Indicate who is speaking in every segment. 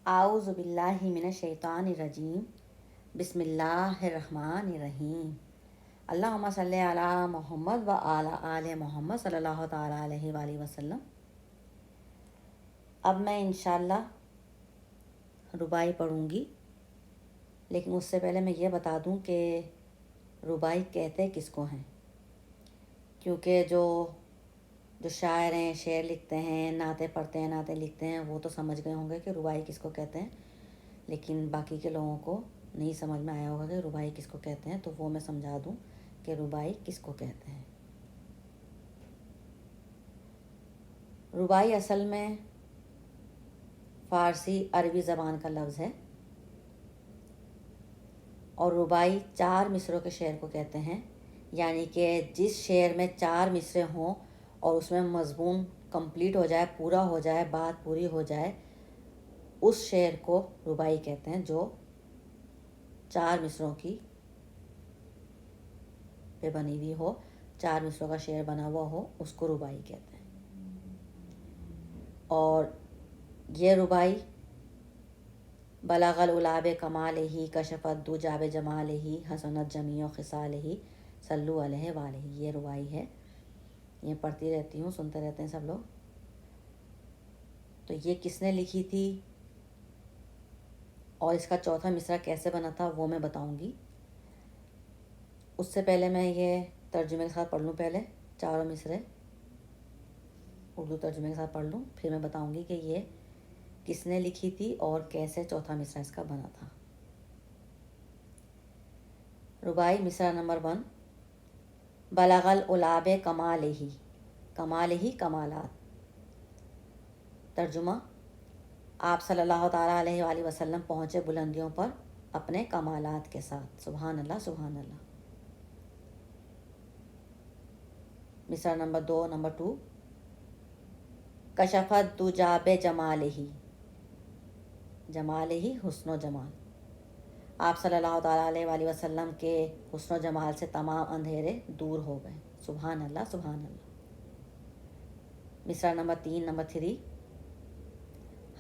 Speaker 1: اعوذ باللہ من الشیطان الرجیم بسم اللہ الرحمن الرحیم اللہم صلی علی محمد و علی آل محمد صلی اللہ تعالیٰ علیہ وآلہ وسلم۔ اب میں انشاءاللہ ربائی پڑھوں گی، لیکن اس سے پہلے میں یہ بتا دوں کہ ربائی کہتے کس کو ہیں، کیونکہ جو شاعر ہیں، شعر لکھتے ہیں، نعتیں پڑھتے ہیں، نعتیں لکھتے ہیں، وہ تو سمجھ گئے ہوں گے کہ ربائی کس کو کہتے ہیں، لیکن باقی کے لوگوں کو نہیں سمجھ میں آیا ہوگا کہ ربائی کس کو کہتے ہیں، تو وہ میں سمجھا دوں کہ ربائی کس کو کہتے ہیں۔ ربائی اصل میں فارسی عربی زبان کا لفظ ہے، اور ربائی 4 مصروں کے شعر کو کہتے ہیں، یعنی کہ جس شعر میں 4 مصرے ہوں اور اس میں مضمون کمپلیٹ ہو جائے، پورا ہو جائے، بات پوری ہو جائے، اس شعر کو ربائی کہتے ہیں۔ جو 4 مصروں کی پہ بنی ہوئی ہو، 4 مصروں کا شعر بنا ہوا ہو، اس کو ربائی کہتے ہیں۔ اور یہ ربائی بلغ العلا بکمالہ کشفت دجی بجمالہ حسنت جمیع خصالہ صلوا علیہ وآلہ، یہ ربائی ہے۔ یہ پڑھتی رہتی ہوں، سنتے رہتے ہیں سب لوگ۔ تو یہ کس نے لکھی تھی اور اس کا چوتھا مصرع کیسے بنا تھا وہ میں بتاؤں گی۔ اس سے پہلے میں یہ ترجمے کے ساتھ پڑھ لوں، پہلے 4 مصرے اردو ترجمے کے ساتھ پڑھ لوں، پھر میں بتاؤں گی کہ یہ کس نے لکھی تھی اور کیسے چوتھا مصرع اس کا بنا تھا۔ ربائی مصرع نمبر 1، بلغ العلا بکمالہ، کمالہ کمالات۔ ترجمہ: آپ صلی اللہ تعالیٰ علیہ وآلہ وسلم پہنچے بلندیوں پر اپنے کمالات کے ساتھ۔ سبحان اللہ، سبحان اللہ۔ مصرع نمبر 2، کشفت دجی بجمالہ، جمالہ حسن و جمال۔ آپ صلی اللہ تعالیٰ علیہ وآلہ وسلم کے حسن و جمال سے تمام اندھیرے دور ہو گئے۔ سبحان اللہ، سبحان اللہ۔ مصرع نمبر 3،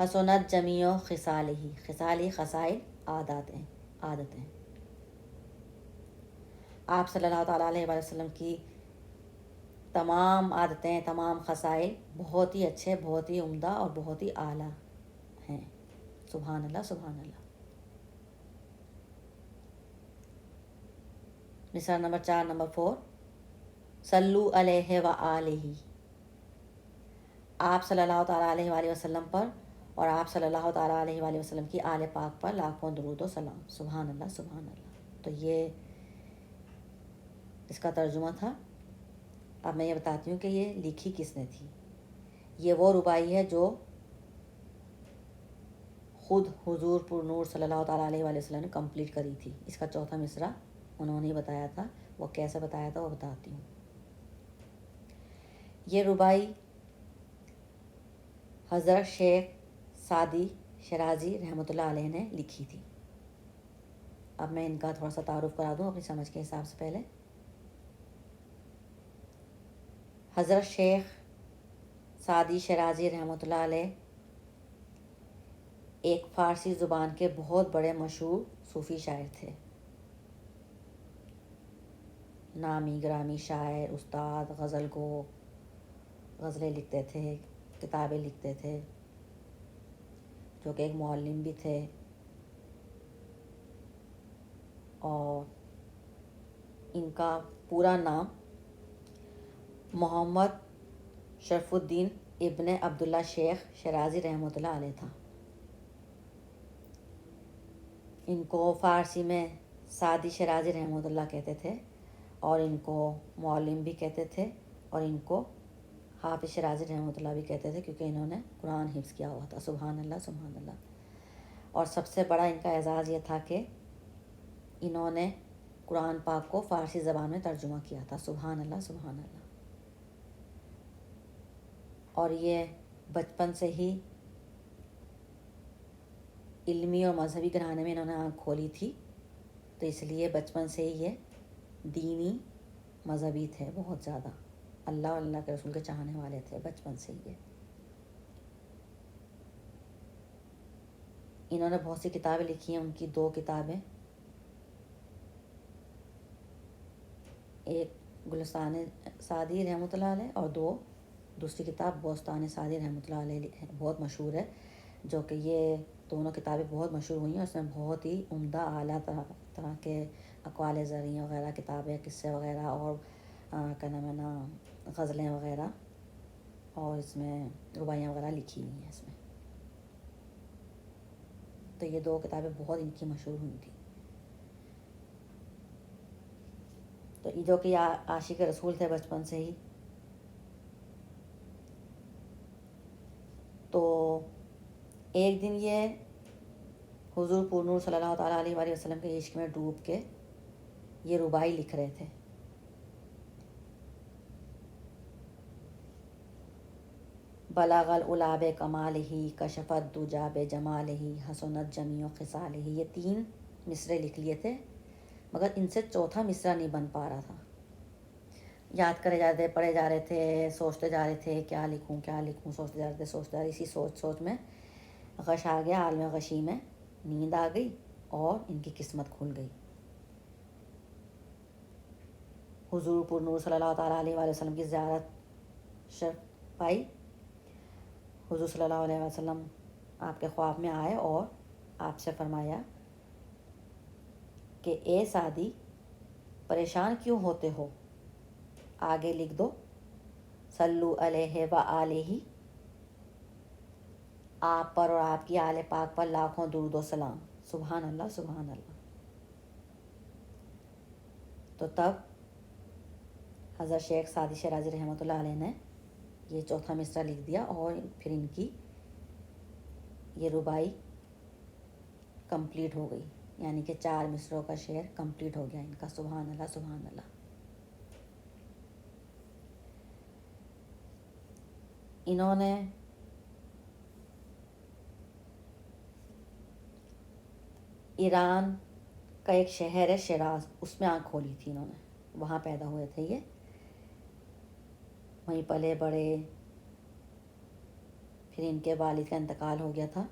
Speaker 1: حسنت جمیع خصالہ، خصال خصائل عادتیں۔ آپ صلی اللہ تعالیٰ علیہ وآلہ وسلم کی تمام عادتیں، تمام خصائل بہت ہی اچھے، بہت ہی عمدہ اور بہت ہی اعلیٰ ہیں۔ سبحان اللہ، سبحان اللہ۔ مصرع نمبر 4، صلو علیہ وآلہ، آپ صلی اللہ تعالیٰ علیہ وآلہ وسلم پر اور آپ صلی اللہ تعالیٰ علیہ وآلہ وسلم کی آل پاک پر لاکھوں درود و سلام۔ سبحان اللہ، سبحان اللہ۔ تو یہ اس کا ترجمہ تھا۔ اب میں یہ بتاتی ہوں کہ یہ لکھی کس نے تھی۔ یہ وہ ربائی ہے جو خود حضور پر نور صلی اللہ تعالیٰ علیہ وآلہ وسلم نے کمپلیٹ کری تھی۔ اس کا چوتھا مصرع انہوں نے بتایا تھا، وہ کیسے بتایا تھا وہ بتاتی ہوں۔ یہ ربائی حضرت شیخ سعدی شیرازی رحمۃ اللہ علیہ نے لکھی تھی۔ اب میں ان کا تھوڑا سا تعارف کرا دوں اپنی سمجھ کے حساب سے۔ پہلے حضرت شیخ سعدی شیرازی رحمۃ اللہ علیہ ایک فارسی زبان کے بہت بڑے مشہور صوفی شاعر تھے، نامی گرامی شاعر، استاد، غزل گو، غزلیں لکھتے تھے، کتابیں لکھتے تھے، جو کہ ایک معلم بھی تھے۔ اور ان کا پورا نام محمد شرف الدین ابن عبداللہ شیخ شیرازی رحمۃ اللہ علیہ تھا۔ ان کو فارسی میں سعدی شیرازی رحمۃ اللہ کہتے تھے، اور ان کو معلم بھی کہتے تھے، اور ان کو حافظ شیرازی رحمۃ اللہ بھی کہتے تھے، کیونکہ انہوں نے قرآن حفظ کیا ہوا تھا۔ سبحان اللہ، سبحان اللہ۔ اور سب سے بڑا ان کا اعزاز یہ تھا کہ انہوں نے قرآن پاک کو فارسی زبان میں ترجمہ کیا تھا۔ سبحان اللہ، سبحان اللہ۔ اور یہ بچپن سے ہی علمی اور مذہبی گھرانے میں انہوں نے آنکھ کھولی تھی، تو اس لیے بچپن سے ہی یہ دینی مذہبی تھے، بہت زیادہ اللہ اور اللہ کے رسول کے چاہنے والے تھے بچپن سے ہی یہ۔ انہوں نے بہت سی کتابیں لکھی ہیں. ان کی 2 کتابیں، ایک گلستان سعدی رحمۃ اللہ علیہ، اور دوسری کتاب بوستان سعدی رحمۃ اللہ علیہ بہت مشہور ہے، جو کہ یہ دونوں کتابیں بہت مشہور ہوئی ہیں. اس میں بہت ہی عمدہ اعلیٰ طرح کے اقوال زرعی وغیرہ کتابیں، قصے وغیرہ، اور کیا نام ہے نا، غزلیں وغیرہ، اور اس میں رباعیاں وغیرہ لکھی ہوئی ہیں اس میں. تو یہ 2 کتابیں بہت ان کی مشہور ہوئی تھیں. تو جو کہ عاشق رسول تھے بچپن سے ہی. تو ایک دن یہ حضور پر نور صلی اللہ تعالیٰ علیہ وآلہ وسلم کے عشق میں ڈوب کے یہ رباعی لکھ رہے تھے. بلغ العلا بکمالہ کشف الدجی بجمالہ حسنت جمیع خصالہ. یہ 3 مصرے لکھ لیے تھے، مگر ان سے چوتھا مصرع نہیں بن پا رہا تھا. یاد کرے جا رہے تھے، پڑھے جا رہے تھے، سوچتے جا رہے تھے کیا لکھوں کیا لکھوں، سوچتے جا رہے تھے سوچتے جا رہے. اسی سوچ میں غش آ گیا، عالم غشی میں نیند آ گئی اور ان کی قسمت کھل گئی. حضور پر نور صلی اللہ تعالیٰ علیہ وآلہ وسلم کی زیارت شرف پائی. حضور صلی اللہ علیہ وسلم آپ کے خواب میں آئے اور آپ سے فرمایا کہ اے سعدی، پریشان کیوں ہوتے ہو، آگے لکھ دو. صلو علیہ وآلہ، آپ پر اور آپ کی آل پاک پر لاکھوں درود و سلام. سبحان اللہ سبحان اللہ. تو تب حضرت شیخ سعدی شیرازی رحمۃ اللہ علیہ نے یہ چوتھا مصرع لکھ دیا، اور پھر ان کی یہ رباعی کمپلیٹ ہو گئی. یعنی کہ 4 مصرعوں کا شعر کمپلیٹ ہو گیا ان کا. سبحان اللہ سبحان اللہ. انہوں نے ایران کا ایک شہر ہے شیراز، اس میں آنکھ کھولی تھی انہوں نے. وہاں پیدا ہوئے تھے یہ، وہیں پلے بڑے. پھر ان کے والد کا انتقال ہو گیا تھا،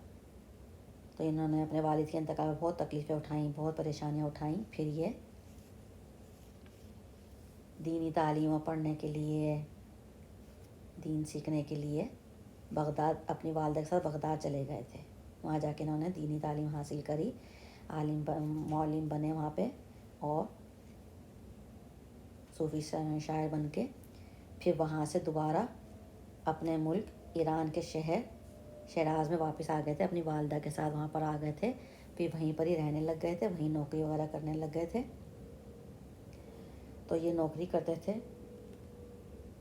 Speaker 1: تو انہوں نے اپنے والد کے انتقال میں بہت تکلیفیں اٹھائیں، بہت پریشانیاں اٹھائیں. پھر یہ دینی تعلیموں پڑھنے کے لیے، دین سیکھنے کے لیے بغداد اپنی والدہ کے ساتھ بغداد چلے گئے تھے. وہاں جا کے انہوں نے دینی تعلیم حاصل کری، عالم معلم بنے وہاں پہ، اور صوفی شاعر بن کے پھر وہاں سے دوبارہ اپنے ملک ایران کے شہر شیراز میں واپس آ گئے تھے. اپنی والدہ کے ساتھ وہاں پر آ گئے تھے. پھر وہیں پر ہی رہنے لگ گئے تھے، وہیں نوکری وغیرہ کرنے لگ گئے تھے. تو یہ نوکری کرتے تھے،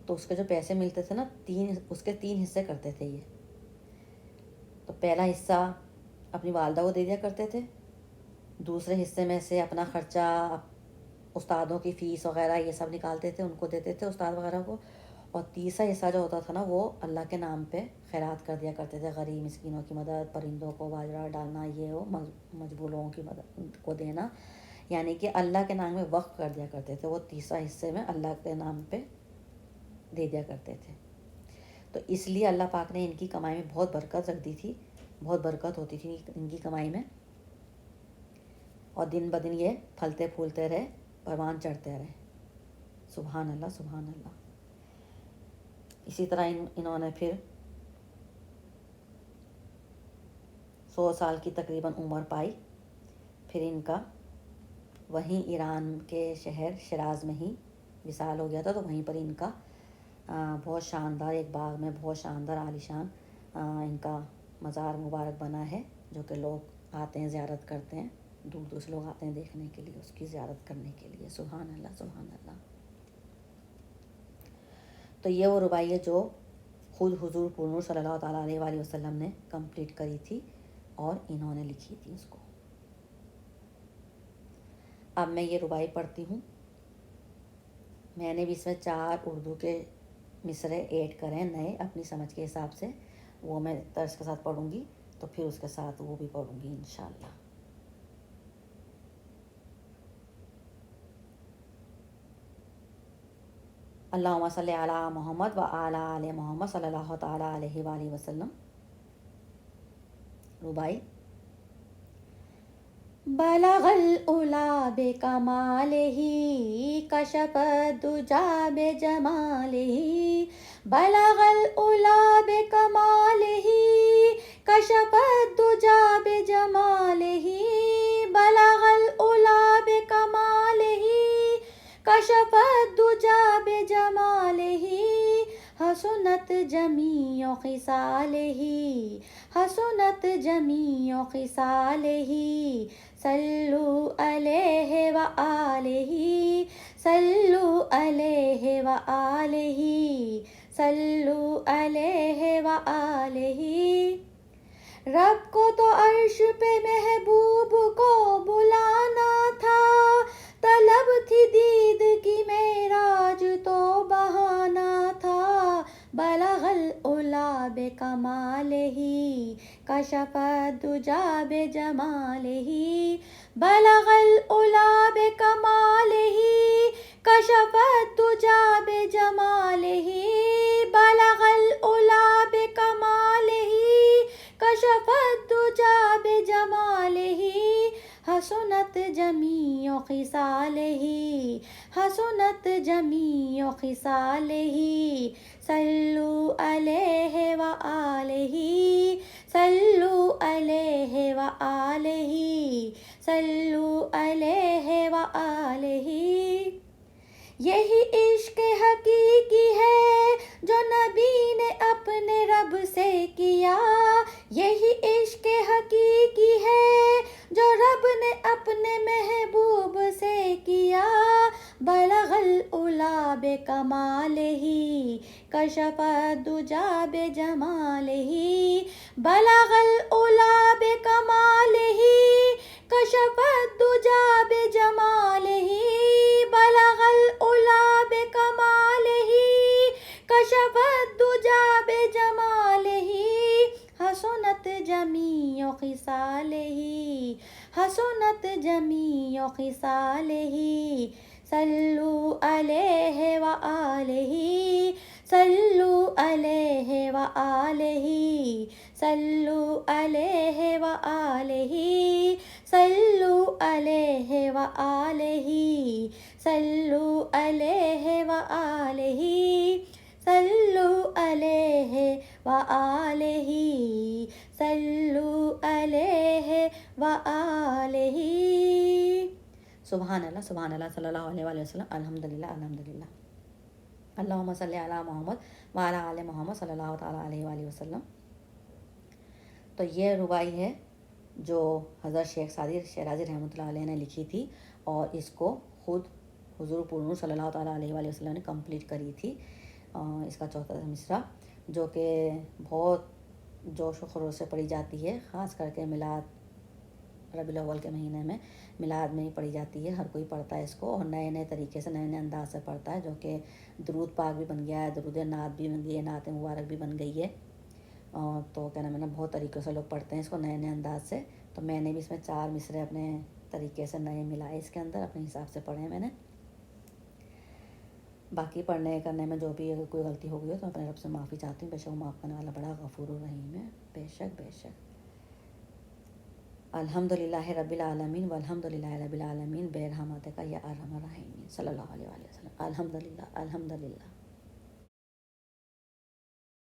Speaker 1: تو اس کے جو پیسے ملتے تھے نا، اس کے 3 حصے کرتے تھے یہ. تو پہلا حصہ اپنی والدہ کو دے دیا کرتے تھے، دوسرے حصے میں سے اپنا خرچہ، استادوں کی فیس وغیرہ یہ سب نکالتے تھے، ان کو دیتے تھے استاد وغیرہ کو. اور تیسرا حصہ جو ہوتا تھا نا، وہ اللہ کے نام پہ خیرات کر دیا کرتے تھے. غریب مسکینوں کی مدد، پرندوں کو باجرہ ڈالنا، یہ وہ مجبور لوگوں کی مدد کو دینا، یعنی کہ اللہ کے نام میں وقف کر دیا کرتے تھے. وہ تیسرا حصے میں اللہ کے نام پہ دے دیا کرتے تھے. تو اس لیے اللہ پاک نے ان کی کمائی میں بہت برکت رکھ دی تھی، بہت برکت ہوتی تھی ان کی کمائی میں. اور دن بدن یہ پھلتے پھولتے رہے، پروان چڑھتے رہے. سبحان اللہ سبحان اللہ. اسی طرح انہوں نے پھر 100 سال کی تقریباً عمر پائی. پھر ان کا وہیں ایران کے شہر شیراز میں ہی وصال ہو گیا تھا. تو وہیں پر ان کا بہت شاندار ایک باغ میں بہت شاندار عالیشان ان کا مزار مبارک بنا ہے، جو کہ لوگ آتے ہیں زیارت کرتے ہیں، دور دور سے لوگ آتے ہیں دیکھنے کے لیے، اس کی زیارت کرنے کے لیے. سبحان اللہ سبحان اللہ. تو یہ وہ رباعی ہے جو خود حضور پر نور صلی اللہ تعالیٰ علیہ وآلہ وسلم نے کمپلیٹ کری تھی اور انہوں نے لکھی تھی اس کو. اب میں یہ رباعی پڑھتی ہوں. میں نے بھی اس میں 4 اردو کے مصرے ایڈ کریں نئے اپنی سمجھ کے حساب سے. وہ میں طرز کے ساتھ پڑھوں گی، تو پھر اس کے ساتھ وہ بھی پڑھوں گی انشاءاللہ. اللہم صلی علی محمد و علی آل محمد صلی اللہ تعالیٰ علیہ وآلہ وسلم. رباعی. بلغ العلا بکمالہ کشف الدجا بجمالہ بلغ العلا بکمالہ کشف الدجا بجمالہ بلغ العلا بکمالہ کشف الدجا بجمالہ حسنت جمیع خصالہ حسنت جمیع خصالہ صلو علیہ وآلہ صلو علیہ وآلہ صلو علیہ وآلہ رب کو تو عرش پہ محبوب کو بلانا تھا، طلب تھی دید کی معراج تو بہانا تھا، بلغ العلا بکمالہ کشف الدجا بجمالہ بلغ العلا بکمالہ کشف الدجا بجمالہ بلغ العلا بکمالہ کشف الدجا بجمالہ حسنت جمیع خصالہ حسنت جمیع خصالہ صلو علیہ وآلہ صلو علیہ وآلہ صلو علیہ وآلہ یہی عشق حقیقی ہے جو نبی نے اپنے رب سے کیا، یہی عشق حقیقی ہے جو رب نے اپنے محبوب سے کیا، بلغ العلا بکمالہ کشف الدجا بجمالہ بلغ العلا بکمالہ کشف الدجا بجمالہ بلغ العلا بکمالہ کشف الدجا بجمالہ حسنت جمیع خصالہ حسنت جمیع خصالہ صلو علیہ وآلہ صلو علیہ وآلہ صلو علیہ وآلہ صلو علیہ وآلہ صلو علیہ وآلہ صلو علیہ وآلہ صلو علیہ وآلہ سبحان اللہ صلی اللہ علیہ وآلہ وسلم الحمدللہ الحمدللہ اللہم صلی علی محمد وعلی آل محمد صلی اللہ تعالیٰ علیہ وآلہ وسلم۔ تو یہ ربائی ہے جو حضرت شیخ سعدی شیرازی رحمۃ اللہ علیہ نے لکھی تھی، اور اس کو خود حضور پرنور صلی اللہ تعالیٰ علیہ وآلہ وسلم نے کمپلیٹ کری تھی۔ اس کا چوتھا مصرع جو کہ بہت جوش و خروش سے پڑھی جاتی ہے، خاص کر کے میلاد ربیع الاول کے مہینے میں میلاد میں ہی پڑھی جاتی ہے، ہر کوئی پڑھتا ہے اس کو، اور نئے نئے طریقے سے نئے نئے انداز سے پڑھتا ہے، جو کہ درود پاک بھی بن گیا ہے، درود نعت بھی بن گئی ہے، نعت مبارک بھی بن گئی ہے، تو کیا نام ہے نا بہت طریقوں سے لوگ پڑھتے ہیں اس کو نئے نئے انداز سے۔ تو میں نے بھی اس میں 4 مصرے اپنے طریقے سے نئے ملائے، اس کے اندر اپنے حساب سے پڑھے میں نے۔ باقی پڑھنے کرنے میں جو بھی اگر کوئی غلطی ہو گئی ہو تو اپنے رب سے معافی چاہتی ہوں، بے شک وہ معاف کرنے والا بڑا غفور الرحیم ہے، بے شک بے شک۔ الحمدللہ رب العالمین والحمدللہ رب العالمین برحمتک یا ارحم الراحمین صلی اللہ علیہ وآلہ وسلم۔ الحمدللہ الحمدللہ۔